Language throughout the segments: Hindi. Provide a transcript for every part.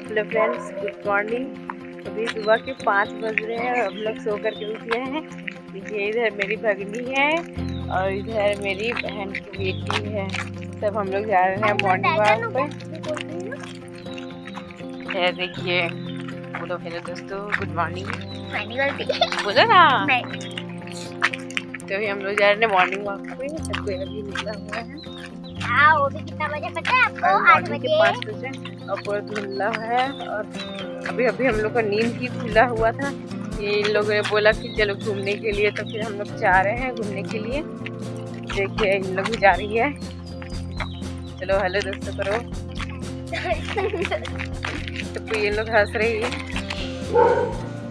Hello friends, good morning. अभी सुबह के 5 बज रहे हैं और हम लोग सो कर के उठे हैं। ये इधर मेरी भगनी है और इधर मेरी बहन की बेटी है। सब हम लोग जा रहे हैं मॉर्निंग वॉक पे। है देखिए, बोलो हेलो दोस्तों, गुड मॉर्निंग बोलो ना। तो अभी हम लोग जा रहे हैं मॉर्निंग वॉक पे। सब कोई अभी निकला हुआ है। वो भी कितना बजे पता है आपको? 8 बजे। 5 बजे और पूरा धुंधला है। और अभी अभी हम लोग का नींद ही खुला हुआ था। ये इन लोगों ने बोला कि चलो घूमने के लिए, तो फिर हम लोग जा रहे हैं घूमने के लिए। देखिए इन लोग भी जा रही है। चलो हेलो दोस्तों करो। तो ये लोग हंस रही है।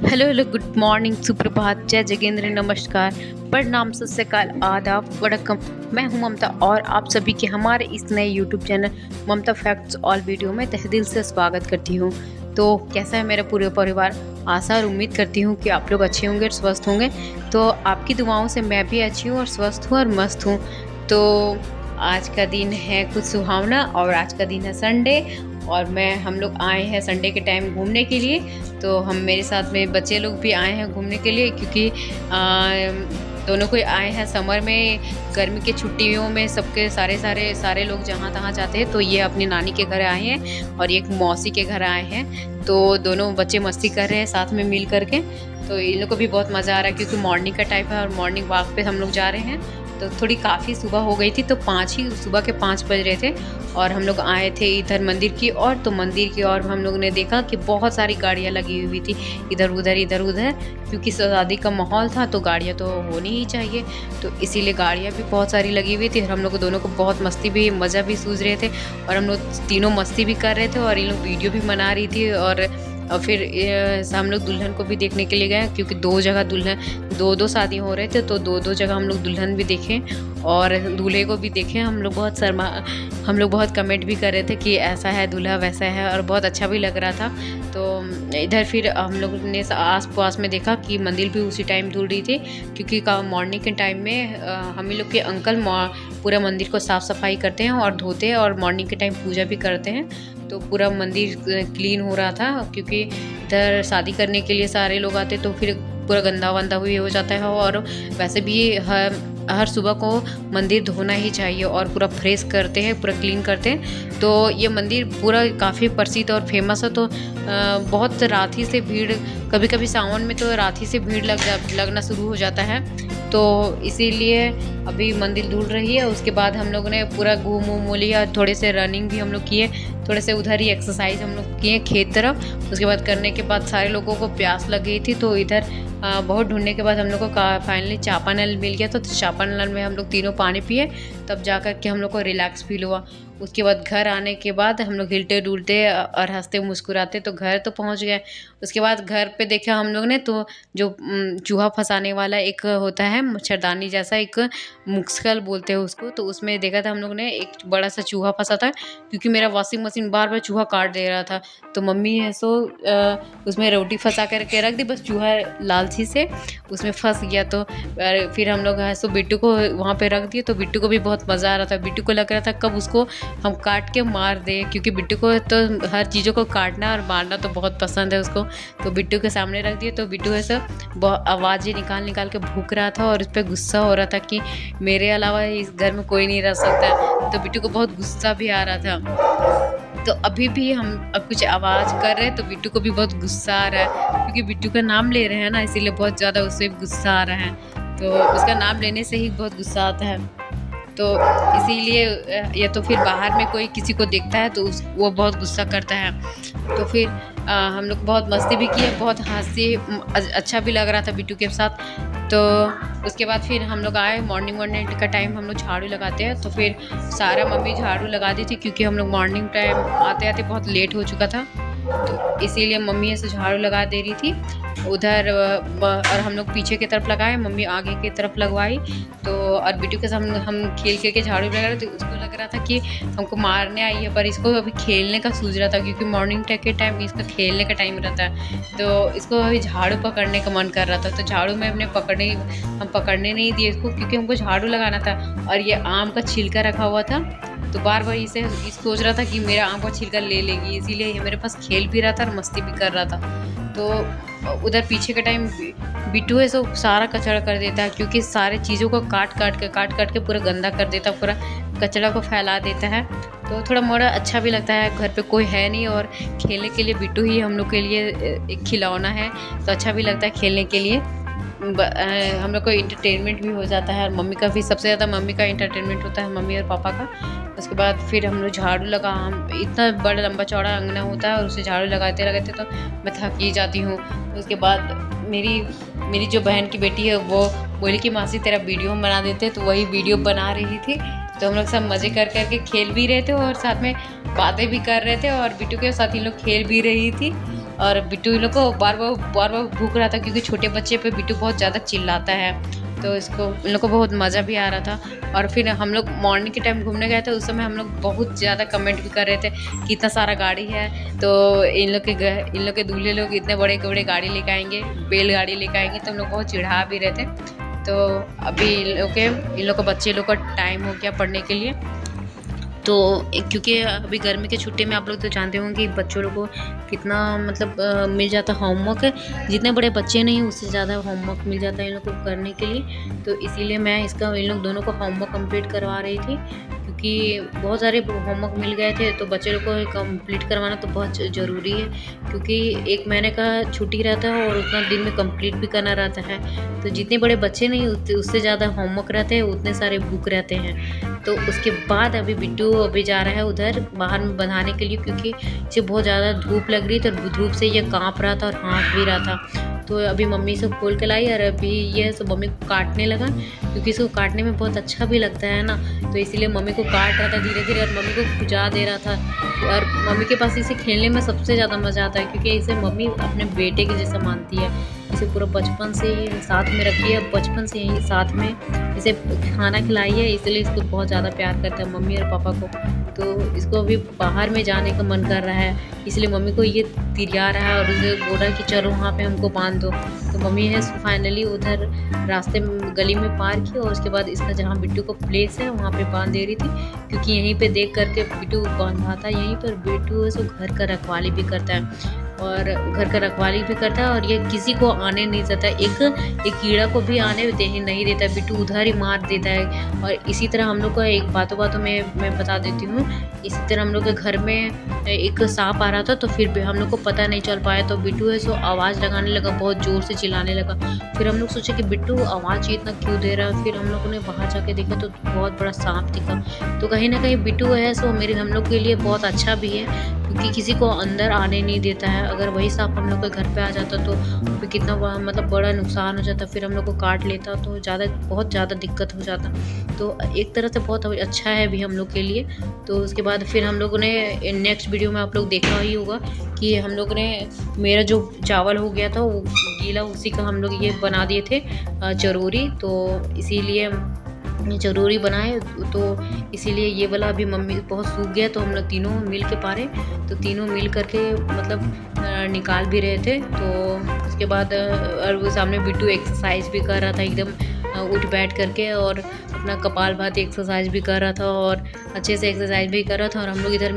हेलो गुड मॉर्निंग, सुप्रभात, जय जगेंद्र, नमस्कार, प्रणाम, सत श्री अकाल, आदाब, वड़कम। मैं हूं ममता और आप सभी के हमारे इस नए यूट्यूब चैनल ममता फैक्ट्स ऑल वीडियो में तहे दिल से स्वागत करती हूं। तो कैसा है मेरा पूरे परिवार? आशा और उम्मीद करती हूं कि आप लोग अच्छे होंगे और स्वस्थ होंगे। तो आपकी दुआओं से मैं भी अच्छी हूँ और स्वस्थ हूँ और मस्त हूँ। तो आज का दिन है कुछ सुहावना और आज का दिन है संडे और हम लोग आए हैं संडे के टाइम घूमने के लिए। तो हम मेरे साथ में बच्चे लोग भी आए हैं घूमने के लिए, क्योंकि दोनों कोई आए हैं समर में, गर्मी के छुट्टियों में सबके सारे लोग जहाँ तहाँ जाते हैं। तो ये अपनी नानी के घर आए हैं और एक मौसी के घर आए हैं। तो दोनों बच्चे मस्ती कर रहे हैं साथ में मिल करके। तो इन लोग को भी बहुत मज़ा आ रहा है क्योंकि मॉर्निंग का टाइम है और मॉर्निंग वॉक पे हम लोग जा रहे हैं। तो थोड़ी काफ़ी सुबह हो गई थी, तो सुबह के 5 बज रहे थे और हम लोग आए थे इधर मंदिर की ओर। तो मंदिर की ओर हम लोग ने देखा कि बहुत सारी गाड़ियाँ लगी हुई थी इधर उधर, क्योंकि शादी का माहौल था तो गाड़ियाँ तो होनी ही चाहिए। तो इसीलिए गाड़ियाँ भी बहुत सारी लगी हुई थी और हम लोग दोनों को बहुत मज़ा भी सूझ रहे थे और हम लोग तीनों मस्ती भी कर रहे थे और इन लोग वीडियो भी बना रही थी। और फिर हम लोग दुल्हन को भी देखने के लिए गए, क्योंकि दो शादी हो रहे थे। तो दो जगह हम लोग दुल्हन भी देखें और दूल्हे को भी देखें। हम लोग बहुत कमेंट भी कर रहे थे कि ऐसा है दूल्हा वैसा है, और बहुत अच्छा भी लग रहा था। तो इधर फिर हम लोग ने आस पास में देखा कि मंदिर भी उसी टाइम धुल रही थी, क्योंकि मॉर्निंग के टाइम में हम लोग के अंकल पूरा मंदिर को साफ़ सफाई करते हैं और धोते हैं और मॉर्निंग के टाइम पूजा भी करते हैं। तो पूरा मंदिर क्लीन हो रहा था, क्योंकि इधर शादी करने के लिए सारे लोग आते तो फिर पूरा गंदा वंदा हुई हो जाता है। और वैसे भी हर सुबह को मंदिर धोना ही चाहिए और पूरा फ्रेश करते हैं, पूरा क्लीन करते हैं। तो ये मंदिर पूरा काफ़ी प्रसिद्ध और फेमस है। तो बहुत रात ही से भीड़, कभी कभी सावन में तो रात ही से भीड़ लगना शुरू हो जाता है। तो इसीलिए अभी मंदिर धुल रही है। उसके बाद हम लोग ने पूरा घूम लिया, थोड़े से रनिंग भी हम लोग किए, थोड़े से उधर ही एक्सरसाइज हम लोग किए खेत तरफ। उसके बाद करने के बाद सारे लोगों को प्यास लग गई थी, तो इधर बहुत ढूंढने के बाद हम लोग को फाइनली चापानल मिल गया। तो चापानल में हम लोग तीनों पानी पिए, तब जा कर के हम लोग को रिलैक्स फील हुआ। उसके बाद घर आने के बाद हम लोग हिलते डुलते और हंसते मुस्कुराते तो घर तो पहुंच गए। उसके बाद घर पे देखा हम लोग ने, तो जो चूहा फंसाने वाला एक होता है मच्छरदानी जैसा, एक मुक्सल बोलते हैं उसको, तो उसमें देखा था हम लोग ने एक बड़ा सा चूहा फंसा था, क्योंकि मेरा वॉशिंग मशीन बार बार चूहा काट दे रहा था। तो मम्मी है सो उसमें रोटी फंसा करके रख दी, बस चूहा लालची से उसमें फंस गया। तो फिर हम लोग है सो बिट्टू को वहाँ पे रख दिए। तो बिट्टू को भी बहुत मज़ा आ रहा था। बिट्टू को लग रहा था कब उसको हम काट के मार दें, क्योंकि बिट्टू को तो हर चीज़ों को काटना और मारना तो बहुत पसंद है उसको। तो बिट्टू के सामने रख दिए। तो बिट्टू ऐसा आवाज़ें निकाल के भूख रहा था और उस पर गुस्सा हो रहा था कि मेरे अलावा इस घर में कोई नहीं रह सकता। तो बिट्टू को बहुत गुस्सा भी आ रहा था। तो अभी भी हम अब कुछ आवाज़ कर रहे हैं तो बिट्टू को भी बहुत गुस्सा आ रहा है, क्योंकि बिट्टू का नाम ले रहे हैं ना, इसीलिए बहुत ज़्यादा उससे गुस्सा आ रहा है। तो उसका नाम लेने से ही बहुत गुस्सा आता है। तो इसीलिए या तो फिर बाहर में कोई किसी को देखता है तो वो बहुत गुस्सा करता है। तो फिर हम लोग बहुत मस्ती भी किए, बहुत हंसी, अच्छा भी लग रहा था बिट्टू के साथ। तो उसके बाद फिर हम लोग आए, मॉर्निंग का टाइम हम लोग झाड़ू लगाते हैं। तो फिर सारा मम्मी झाड़ू लगा दी थी, क्योंकि हम लोग मॉर्निंग टाइम आते आते बहुत लेट हो चुका था। तो इसीलिए मम्मी ऐसे झाड़ू लगा दे रही थी उधर, और हम लोग पीछे की तरफ लगाए, मम्मी आगे की तरफ लगवाई। तो और बिट्टू के सामने हम खेल के झाड़ू लगा रहे थे। उसको लग रहा था कि हमको मारने आई है, पर इसको अभी खेलने का सूझ रहा था, क्योंकि मॉर्निंग के टाइम इसका खेलने का टाइम रहता है। तो इसको अभी झाड़ू पकड़ने का मन कर रहा था। तो झाड़ू में हम पकड़ने नहीं दिए इसको, क्योंकि हमको झाड़ू लगाना था। और ये आम का छिलका रखा हुआ था, तो बार बार इसे सोच रहा था कि मेरा आम का छिलका ले लेगी, इसीलिए ये मेरे पास खेल भी रहा था और मस्ती भी कर रहा था। तो उधर पीछे के टाइम बिट्टू है सो सारा कचरा कर देता है, क्योंकि सारे चीज़ों को काट काट के पूरा गंदा कर देता, पूरा कचरा को फैला देता है। तो थोड़ा मोड़ा अच्छा भी लगता है, घर पे कोई है नहीं और खेलने के लिए बिट्टू ही हम लोग के लिए एक खिलौना है, तो अच्छा भी लगता है खेलने के लिए। हम लोग को इंटरटेनमेंट भी हो जाता है और मम्मी का भी, सबसे ज़्यादा मम्मी का इंटरटेनमेंट होता है, मम्मी और पापा का। उसके बाद फिर हम लोग झाड़ू लगा, हम इतना बड़ा लंबा चौड़ा अंगना होता है और उसे झाड़ू लगाते लगाते तो मैं थक ही जाती हूँ। उसके बाद मेरी जो बहन की बेटी है वो बोली कि मासी तेरा वीडियो हम बना देते, तो वही वीडियो बना रही थी। तो हम लोग सब मज़े कर करके खेल भी रहे थे और साथ में बातें भी कर रहे थे और बिट्टू के साथ इन लोग खेल भी रही थी। और बिट्टू इन लोग को बार बार भूख रहा था, क्योंकि छोटे बच्चे पे बिट्टू बहुत ज़्यादा चिल्लाता है, तो इसको इन लोग को बहुत मज़ा भी आ रहा था। और फिर हम लोग मॉर्निंग के टाइम घूमने गए थे, उस समय हम लोग बहुत ज़्यादा कमेंट भी कर रहे थे कि इतना सारा गाड़ी है, तो इन लोग के दूल्हे लोग इतने बड़े बड़े गाड़ी लेकर आएंगे, बैलगाड़ी लेकर आएंगे, तो हम लोग बहुत चिढ़ा भी रहे थे। तो अभी इन लोग का बच्चे लोग का टाइम हो गया पढ़ने के लिए, तो क्योंकि अभी गर्मी के छुट्टी में आप लोग तो जानते होंगे कि बच्चों लोग को कितना मतलब मिल जाता है होमवर्क, जितने बड़े बच्चे नहीं उससे ज़्यादा होमवर्क मिल जाता है इन लोग को करने के लिए। तो इसीलिए मैं इन लोग दोनों को होमवर्क कंप्लीट करवा रही थी, क्योंकि बहुत सारे होमवर्क मिल गए थे, तो बच्चे लोग को कंप्लीट करवाना तो बहुत ज़रूरी है, क्योंकि 1 महीने का छुट्टी रहता है और उतना दिन में कंप्लीट भी करना रहता है। तो जितने बड़े बच्चे नहीं उससे ज़्यादा होमवर्क रहते हैं, उतने सारे बुक रहते हैं। तो उसके बाद अभी बिट्टू अभी जा रहा है उधर बाहर में बंधाने के लिए, क्योंकि इसे बहुत ज़्यादा धूप लग रही थी और धूप से ये काँप रहा था और हाँफ भी रहा था। तो अभी मम्मी से खोल के लाई और अभी ये सब मम्मी को काटने लगा, क्योंकि इसको काटने में बहुत अच्छा भी लगता है ना, तो इसीलिए मम्मी को काट रहा था धीरे धीरे और मम्मी को खुजा दे रहा था। और मम्मी के पास इसे खेलने में सबसे ज़्यादा मज़ा आता है, क्योंकि इसे मम्मी अपने बेटे के जैसा मानती है। इसे पूरा बचपन से ही साथ में रखी है, बचपन से यही साथ में इसे खाना खिलाई है, इसलिए इसको बहुत ज़्यादा प्यार करता है मम्मी और पापा को। तो इसको अभी बाहर में जाने का मन कर रहा है, इसलिए मम्मी को ये तिरिया रहा है और उसे बोला कि चलो वहाँ पे हमको बांध दो। तो मम्मी है फाइनली उधर रास्ते में गली में पार की और उसके बाद इसका जहाँ बिट्टू को प्लेस है वहाँ पे बांध दे रही थी, क्योंकि यहीं पे देख करके बिट्टू बांधा था यहीं पर। बिट्टू है सो घर का रखवाली भी करता है और घर का रखवाली भी करता है और ये किसी को आने नहीं देता, एक कीड़ा को भी आने नहीं देता, बिट्टू उधर ही मार देता है। और इसी तरह हम लोग का एक बातों में मैं बता देती हूँ, इसी तरह हम लोग के घर में एक सांप आ रहा था, तो फिर भी हम लोग को पता नहीं चल पाया, तो बिट्टू है सो आवाज़ लगाने लगा, बहुत ज़ोर से चिल्लाने लगा। फिर हम लोग सोचे कि बिट्टू आवाज़ इतना क्यों दे रहा है, फिर हम लोगों ने बाहर जाके देखा तो बहुत बड़ा सांप दिखा। तो कहीं ना कहीं बिट्टू है सो हम लोग के लिए बहुत अच्छा भी है, क्योंकि किसी को अंदर आने नहीं देता है। अगर वही सांप हम लोग के घर पे आ जाता तो फिर कितना मतलब बड़ा नुकसान हो जाता, फिर हम लोग को काट लेता तो बहुत ज़्यादा दिक्कत हो जाता। तो एक तरह से बहुत अच्छा है भी हम लोग के लिए। तो उसके बाद फिर हम लोगों ने नेक्स्ट वीडियो में आप लोग देखा ही होगा कि हम लोग ने मेरा जो चावल हो गया था वो गीला, उसी का हम लोग ये बना दिए थे चरौरी, तो इसीलिए चरौरी बनाए। तो इसीलिए ये वाला अभी मम्मी बहुत सूख गया, तो हम लोग तीनों मिल के पारे, तो तीनों मिल करके मतलब निकाल भी रहे थे। तो उसके बाद और वो सामने बिट्टू एक्सरसाइज भी कर रहा था, एकदम उठ बैठ करके और अपना कपाल भाती एक्सरसाइज भी कर रहा था और अच्छे से एक्सरसाइज भी कर रहा था। और हम लोग इधर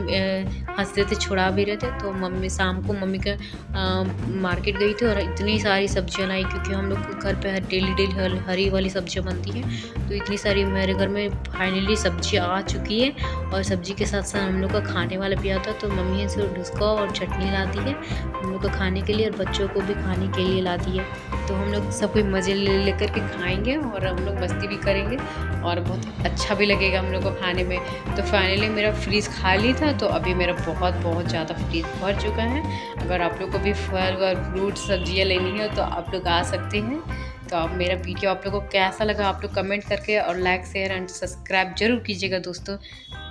हंसते थे, छुड़ा भी रहे थे। तो मम्मी शाम को मम्मी का मार्केट गई थी और इतनी सारी सब्जियां लाई, क्योंकि हम लोग घर पे डेली हरी वाली सब्जियां बनती हैं, तो इतनी सारी मेरे घर में फाइनली सब्जियां आ चुकी है। और सब्जी के साथ साथ हम लोग का खाने वाला भी आता, तो मम्मी है सिर्फ डुस्का और चटनी लाती है हम लोग को खाने के लिए और बच्चों को भी खाने के लिए लाती है। तो हम लोग सब कोई मज़े ले करके खाएंगे और हम लोग मस्ती भी करेंगे और बहुत अच्छा भी लगेगा हम लोग को खाने में। तो फाइनली मेरा फ्रीज़ खाली था, तो अभी मेरा बहुत ज़्यादा फ्रीज़ भर चुका है। अगर आप लोग को भी फल और फ्रूट सब्जियाँ लेनी है तो आप लोग आ सकते हैं। तो आप मेरा वीडियो आप लोग को कैसा लगा आप लोग कमेंट करके और लाइक शेयर एंड सब्सक्राइब जरूर कीजिएगा दोस्तों।